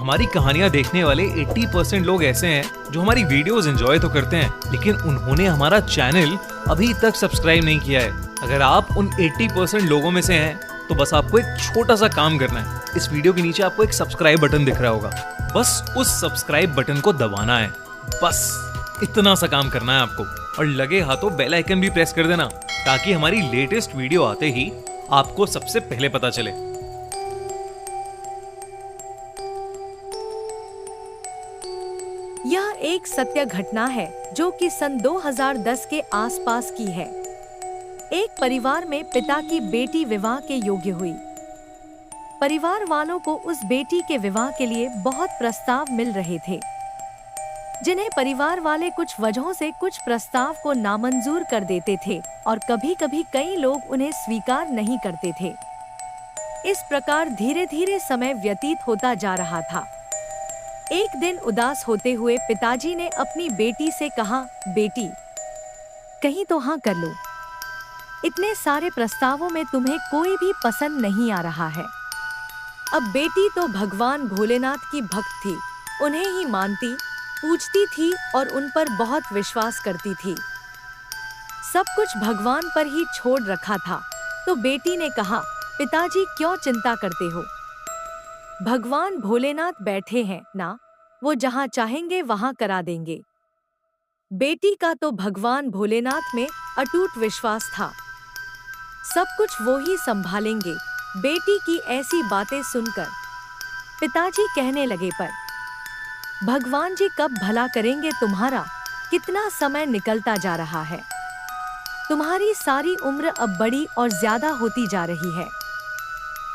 हमारी कहानियाँ देखने वाले 80% लोग ऐसे हैं जो हमारी वीडियोस एंजॉय तो करते हैं, लेकिन उन्होंने हमारा चैनल अभी तक सब्सक्राइब नहीं किया है। अगर आप उन 80% लोगों में से हैं, तो बस आपको एक छोटा सा काम करना है। इस वीडियो के नीचे आपको एक सब्सक्राइब बटन दिख रहा होगा, बस उस सब्सक्राइब बटन को दबाना है। बस इतना सा काम करना है आपको, और लगे हाथों बेल आइकन भी प्रेस कर देना, ताकि हमारी लेटेस्ट वीडियो आते ही आपको सबसे पहले पता चले। यह एक सत्य घटना है जो कि सन 2010 के आसपास की है। एक परिवार में पिता की बेटी विवाह के योग्य हुई। परिवार वालों को उस बेटी के विवाह के लिए बहुत प्रस्ताव मिल रहे थे, जिन्हें परिवार वाले कुछ वजहों से कुछ प्रस्ताव को नामंजूर कर देते थे और कभी-कभी कई लोग उन्हें स्वीकार नहीं करते थे। इस प्रकार धीरे-धीरे समय व्यतीत होता जा रहा था। एक दिन उदास होते हुए पिताजी ने अपनी बेटी से कहा, बेटी, कहीं तो हाँ कर लो। इतने सारे प्रस्तावों में तुम्हें कोई भी पसंद नहीं आ रहा है। अब बेटी तो भगवान भोलेनाथ की भक्त थी, उन्हें ही मानती, पूजती थी और उन पर बहुत विश्वास करती थी। सब कुछ भगवान पर ही छोड़ रखा था। तो बेटी ने कहा, पिताजी क्यों चिंता करते हो? भगवान भोलेनाथ बैठे हैं ना, वो जहाँ चाहेंगे वहाँ करा देंगे। बेटी का तो भगवान भोलेनाथ में अटूट विश्वास था, सब कुछ वो ही संभालेंगे। बेटी की ऐसी बातें सुनकर पिताजी कहने लगे, पर भगवान जी कब भला करेंगे तुम्हारा? कितना समय निकलता जा रहा है, तुम्हारी सारी उम्र अब बड़ी और ज्यादा होती जा रही है।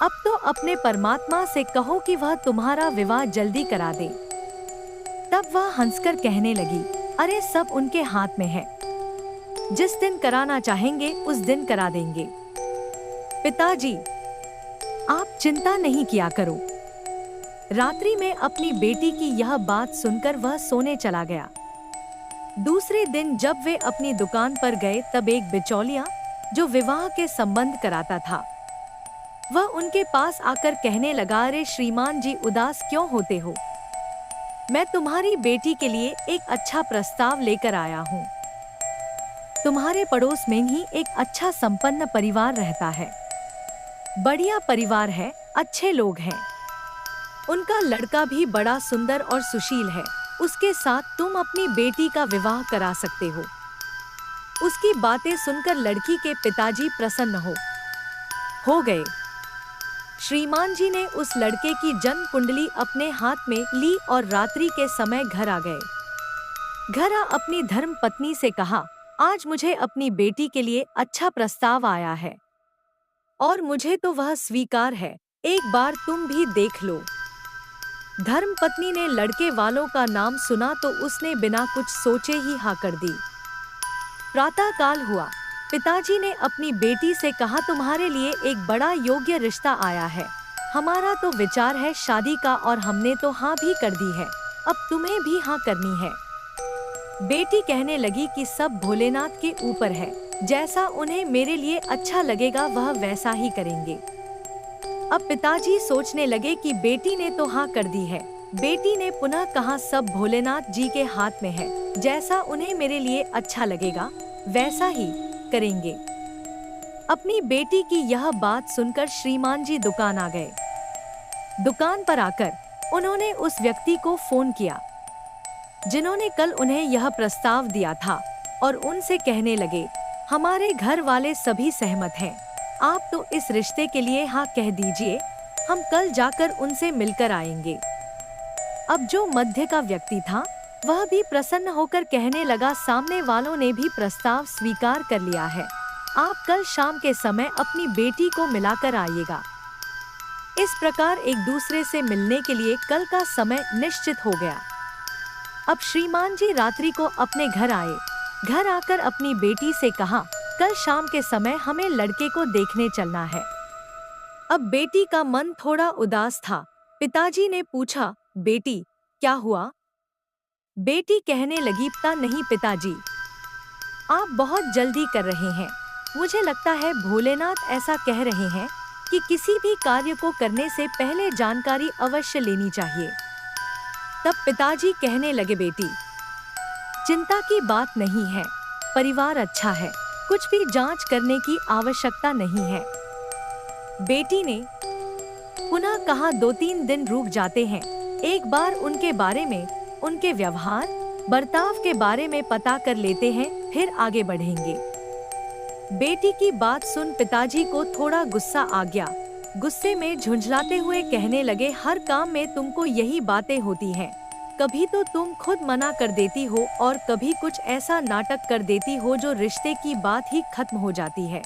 अब तो अपने परमात्मा से कहो कि वह तुम्हारा विवाह जल्दी करा दे। तब वह हंसकर कहने लगी, अरे सब उनके हाथ में है, जिस दिन कराना चाहेंगे उस दिन करा देंगे। पिताजी, आप चिंता नहीं किया करो। रात्रि में अपनी बेटी की यह बात सुनकर वह सोने चला गया। दूसरे दिन जब वे अपनी दुकान पर गए, तब एक बिचौलिया जो विवाह के संबंध कराता था, वह उनके पास आकर कहने लगा, अरे श्रीमान जी, उदास क्यों होते हो? मैं तुम्हारी बेटी के लिए एक अच्छा प्रस्ताव लेकर आया हूँ। तुम्हारे पड़ोस में ही एक अच्छा संपन्न परिवार रहता है, बढ़िया परिवार है, अच्छे लोग हैं। उनका लड़का भी बड़ा सुंदर और सुशील है, उसके साथ तुम अपनी बेटी का विवाह करा सकते हो। उसकी बातें सुनकर लड़की के पिताजी प्रसन्न हो गए। श्रीमान जी ने उस लड़के की जन्म कुंडली अपने हाथ में ली और रात्रि के समय घर आ गए। घर आ अपनी धर्म पत्नी से कहा, आज मुझे अपनी बेटी के लिए अच्छा प्रस्ताव आया है और मुझे तो वह स्वीकार है, एक बार तुम भी देख लो। धर्म पत्नी ने लड़के वालों का नाम सुना तो उसने बिना कुछ सोचे ही हाँ कर दी। प्रातः काल हुआ, पिताजी ने अपनी बेटी से कहा, तुम्हारे लिए एक बड़ा योग्य रिश्ता आया है। हमारा तो विचार है शादी का और हमने तो हाँ भी कर दी है, अब तुम्हें भी हाँ करनी है। बेटी कहने लगी कि सब भोलेनाथ के ऊपर है, जैसा उन्हें मेरे लिए अच्छा लगेगा वह वैसा ही करेंगे। अब पिताजी सोचने लगे कि बेटी ने तो हाँ कर दी है। बेटी ने पुनः कहा, सब भोलेनाथ जी के हाथ में है, जैसा उन्हें मेरे लिए अच्छा लगेगा वैसा ही करेंगे। अपनी बेटी की यह बात सुनकर श्रीमान जी दुकान आ गए। दुकान पर आकर उन्होंने उस व्यक्ति को फोन किया जिन्होंने कल उन्हें यह प्रस्ताव दिया था और उनसे कहने लगे, हमारे घर वाले सभी सहमत हैं, आप तो इस रिश्ते के लिए हाँ कह दीजिए, हम कल जाकर उनसे मिलकर आएंगे। अब जो मध्य का व्यक्ति था वह भी प्रसन्न होकर कहने लगा, सामने वालों ने भी प्रस्ताव स्वीकार कर लिया है, आप कल शाम के समय अपनी बेटी को मिलाकर आइएगा। इस प्रकार एक दूसरे से मिलने के लिए कल का समय निश्चित हो गया। अब श्रीमान जी रात्रि को अपने घर आए। घर आकर अपनी बेटी से कहा, कल शाम के समय हमें लड़के को देखने चलना है। अब बेटी का मन थोड़ा उदास था। पिताजी ने पूछा, बेटी क्या हुआ? बेटी कहने लगी, पता नहीं पिताजी, आप बहुत जल्दी कर रहे हैं। मुझे लगता है भोलेनाथ ऐसा कह रहे हैं कि किसी भी कार्य को करने से पहले जानकारी अवश्य लेनी चाहिए। तब पिताजी कहने लगे, बेटी चिंता की बात नहीं है, परिवार अच्छा है, कुछ भी जांच करने की आवश्यकता नहीं है। बेटी ने पुनः कहा, 2-3 दिन रुक जाते हैं, एक बार उनके बारे में, उनके व्यवहार बर्ताव के बारे में पता कर लेते हैं, फिर आगे बढ़ेंगे। बेटी की बात सुन पिताजी को थोड़ा गुस्सा आ गया। गुस्से में झुंझलाते हुए कहने लगे, हर काम में तुमको यही बातें होती हैं। कभी तो तुम खुद मना कर देती हो और कभी कुछ ऐसा नाटक कर देती हो जो रिश्ते की बात ही खत्म हो जाती है।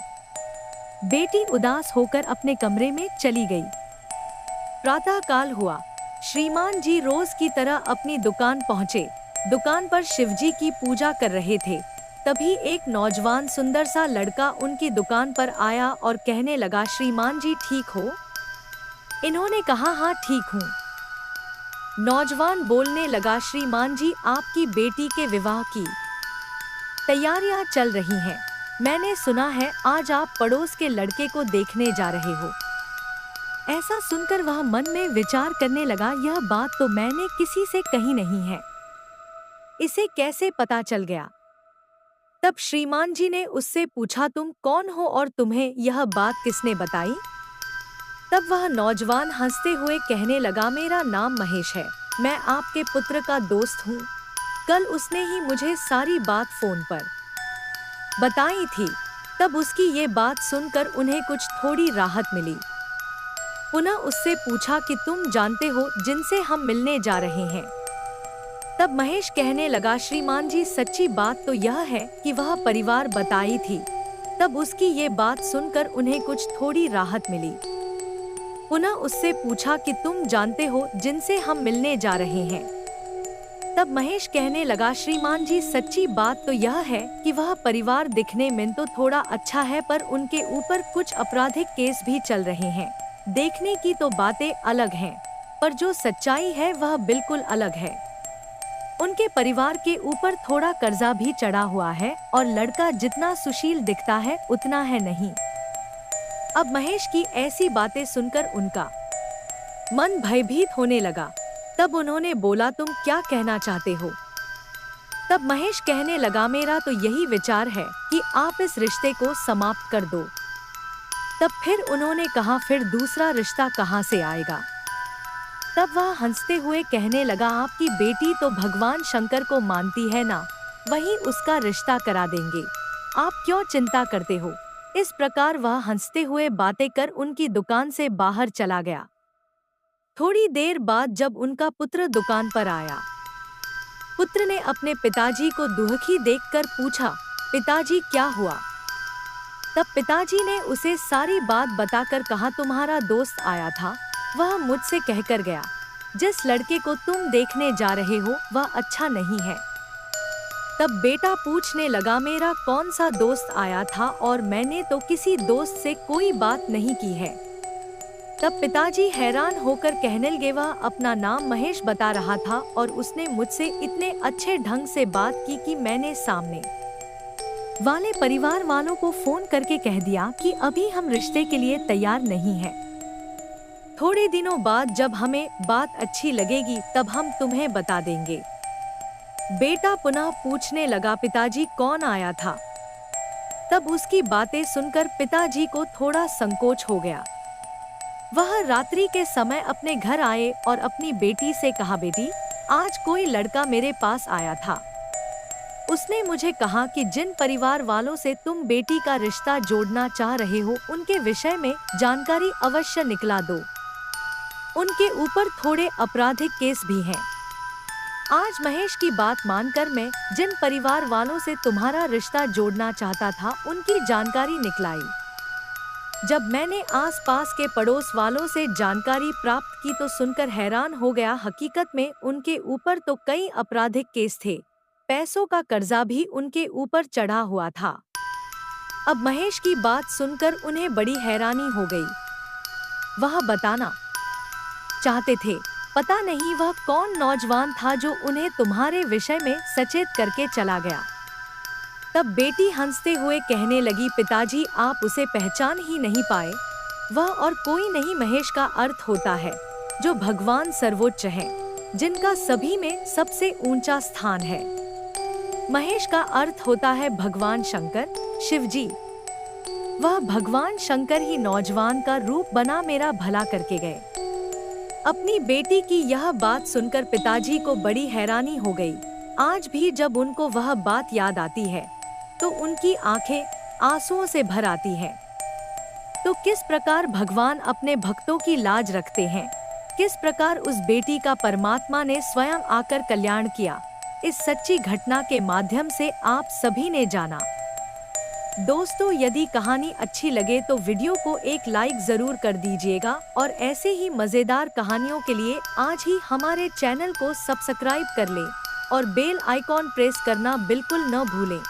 बेटी उदास होकर अपने कमरे में चली गई। प्रातः काल हुआ। श्रीमान जी रोज की तरह अपनी दुकान पहुँचे। दुकान पर शिवजी की पूजा कर रहे थे। तभी एक नौजवान सुंदर सा लड़का उनकी दुकान पर आया और कहने लगा, श्रीमान जी ठीक हो? इन्होंने कहा, हाँ ठीक हूँ। नौजवान बोलने लगा, श्रीमान जी आपकी बेटी के विवाह की तैयारियां चल रही हैं। मैंने सुना है आज आप पड़ोस के लड़के को देखने जा रहे हो। ऐसा सुनकर वह मन में विचार करने लगा, यह बात तो मैंने किसी से कही नहीं है, इसे कैसे पता चल गया? तब श्रीमान जी ने उससे पूछा, तुम कौन हो और तुम्हें यह बात किसने बताई? तब वह नौजवान हंसते हुए कहने लगा, मेरा नाम महेश है, मैं आपके पुत्र का दोस्त हूँ। कल उसने ही मुझे सारी बात फोन पर बताई थी। तब उसकी ये बात सुनकर उन्हें कुछ थोड़ी राहत मिली। पुनः उससे पूछा कि तुम जानते हो जिनसे हम मिलने जा रहे हैं? तब महेश कहने लगा, श्रीमान जी सच्ची बात तो यह है कि वह परिवार बताई थी। तब उसकी ये बात सुनकर उन्हें कुछ थोड़ी राहत मिली। पुनः उससे पूछा कि तुम जानते हो जिनसे हम मिलने जा रहे हैं? तब महेश कहने लगा, श्रीमान जी सच्ची बात तो यह है कि वह परिवार दिखने में तो थोड़ा अच्छा है, पर उनके ऊपर कुछ आपराधिक केस भी चल रहे हैं। देखने की तो बातें अलग हैं, पर जो सच्चाई है वह बिल्कुल अलग है। उनके परिवार के ऊपर थोड़ा कर्जा भी चढ़ा हुआ है और लड़का जितना सुशील दिखता है उतना है नहीं। अब महेश की ऐसी बातें सुनकर उनका मन भयभीत होने लगा। तब उन्होंने बोला, तुम क्या कहना चाहते हो? तब महेश कहने लगा, मेरा तो यही विचार है कि आप इस रिश्ते को समाप्त कर दो। तब फिर उन्होंने कहा, फिर दूसरा रिश्ता कहाँ से आएगा? तब वह हंसते हुए कहने लगा, आपकी बेटी तो भगवान शंकर को मानती है ना, वही उसका रिश्ता करा देंगे, आप क्यों चिंता करते हो? इस प्रकार वह हंसते हुए बातें कर उनकी दुकान से बाहर चला गया। थोड़ी देर बाद जब उनका पुत्र दुकान पर आया, पुत्र ने अपने पिताजी को दुखी देखकर पूछा, पिताजी क्या हुआ? तब पिताजी ने उसे सारी बात बताकर कहा, तुम्हारा दोस्त आया था, वह मुझसे कहकर गया, जिस लड़के को तुम देखने जा रहे हो वह अच्छा नहीं है। तब बेटा पूछने लगा, मेरा कौन सा दोस्त आया था और मैंने तो किसी दोस्त से कोई बात नहीं की है। तब पिताजी हैरान होकर कहने लगे, वह अपना नाम महेश बता रहा था और उसने मुझसे इतने अच्छे ढंग से बात की कि मैंने सामने वाले परिवार वालों को फोन करके कह दिया कि अभी हम रिश्ते के लिए तैयार नहीं हैं। थोड़े दिनों बाद जब हमें बात अच्छी लगेगी तब हम तुम्हें बता देंगे। बेटा पुनः पूछने लगा, पिताजी कौन आया था? तब उसकी बातें सुनकर पिताजी को थोड़ा संकोच हो गया। वह रात्रि के समय अपने घर आए और अपनी बेटी से कहा, बेटी आज कोई लड़का मेरे पास आया था। उसने मुझे कहा कि जिन परिवार वालों से तुम बेटी का रिश्ता जोड़ना चाह रहे हो उनके विषय में जानकारी अवश्य निकला दो। उनके ऊपर थोड़े आपराधिक केस भी हैं। आज महेश की बात मानकर मैं जिन परिवार वालों से तुम्हारा रिश्ता जोड़ना चाहता था उनकी जानकारी निकलाई। जब मैंने आसपास के पड़ोस वालों से जानकारी प्राप्त की तो सुनकर हैरान हो गया। हकीकत में उनके ऊपर तो कई आपराधिक केस थे, पैसों का कर्जा भी उनके ऊपर चढ़ा हुआ था। अब महेश की बात सुनकर उन्हें बड़ी हैरानी हो गई। वह बताना चाहते थे, पता नहीं वह कौन नौजवान था जो उन्हें तुम्हारे विषय में सचेत करके चला गया। तब बेटी हंसते हुए कहने लगी, पिताजी आप उसे पहचान ही नहीं पाए? वह और कोई नहीं महेश का अर्थ होता है जो भगवान सर्वोच्च है। जिनका सभी में सबसे ऊंचा स्थान है। महेश का अर्थ होता है भगवान शंकर, शिव जी। वह भगवान शंकर ही नौजवान का रूप बना मेरा भला करके गए। अपनी बेटी की यह बात सुनकर पिताजी को बड़ी हैरानी हो गई। आज भी जब उनको वह बात याद आती है तो उनकी आंखें आंसुओं से भर आती हैं। तो किस प्रकार भगवान अपने भक्तों की लाज रखते हैं, किस प्रकार उस बेटी का परमात्मा ने स्वयं आकर कल्याण किया, इस सच्ची घटना के माध्यम से आप सभी ने जाना। दोस्तों, यदि कहानी अच्छी लगे तो वीडियो को एक लाइक जरूर कर दीजिएगा और ऐसे ही मजेदार कहानियों के लिए आज ही हमारे चैनल को सब्सक्राइब कर लें और बेल आइकॉन प्रेस करना बिल्कुल न भूलें।